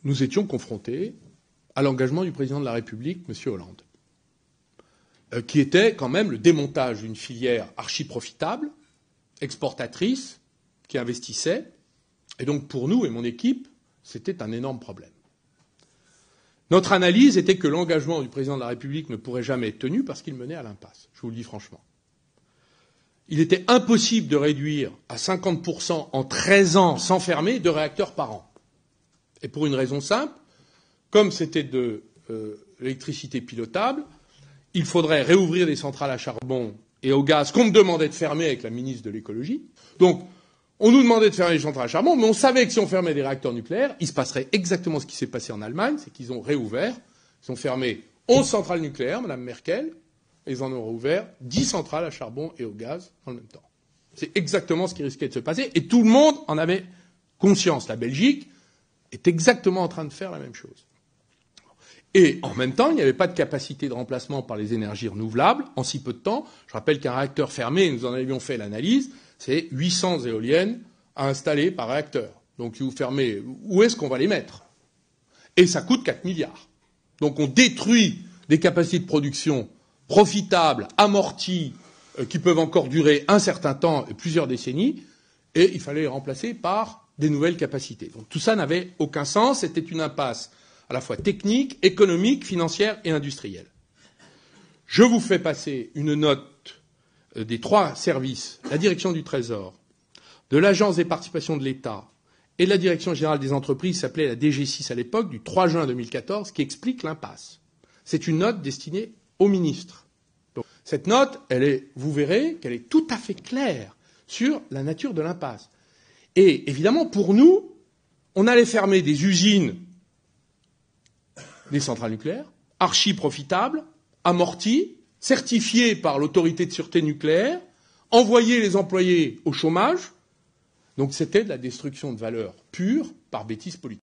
nous étions confrontés à l'engagement du président de la République, M. Hollande, qui était quand même le démontage d'une filière archi-profitable, exportatrice, qui investissait. Et donc pour nous et mon équipe, c'était un énorme problème. Notre analyse était que l'engagement du président de la République ne pourrait jamais être tenu parce qu'il menait à l'impasse. Je vous le dis franchement. Il était impossible de réduire à 50% en 13 ans sans fermer 2 réacteurs par an. Et pour une raison simple, comme c'était de l'électricité pilotable, il faudrait réouvrir des centrales à charbon et au gaz qu'on me demandait de fermer avec la ministre de l'écologie. Donc, on nous demandait de fermer les centrales à charbon, mais on savait que si on fermait des réacteurs nucléaires, il se passerait exactement ce qui s'est passé en Allemagne, c'est qu'ils ont réouvert, ils ont fermé 11 centrales nucléaires, Mme Merkel, et ils en ont rouvert 10 centrales à charbon et au gaz en même temps. C'est exactement ce qui risquait de se passer, et tout le monde en avait conscience. La Belgique est exactement en train de faire la même chose. Et en même temps, il n'y avait pas de capacité de remplacement par les énergies renouvelables en si peu de temps. Je rappelle qu'un réacteur fermé, nous en avions fait l'analyse, c'est 800 éoliennes à installer par réacteur. Donc si vous fermez, où est-ce qu'on va les mettre? Et ça coûte 4 milliards. Donc on détruit des capacités de production profitables, amorties, qui peuvent encore durer un certain temps et plusieurs décennies, et il fallait les remplacer par des nouvelles capacités. Donc tout ça n'avait aucun sens, c'était une impasse à la fois technique, économique, financière et industrielle. Je vous fais passer une note des 3 services, la direction du Trésor, de l'Agence des participations de l'État et de la Direction générale des entreprises, s'appelait la DG6 à l'époque, du 3 juin 2014, qui explique l'impasse. C'est une note destinée au ministre. Donc, cette note, vous verrez qu'elle est tout à fait claire sur la nature de l'impasse. Et évidemment, pour nous, on allait fermer des usines, des centrales nucléaires, archi profitables, amorties, certifiées par l'autorité de sûreté nucléaire, envoyer les employés au chômage. Donc c'était de la destruction de valeur pure par bêtise politique.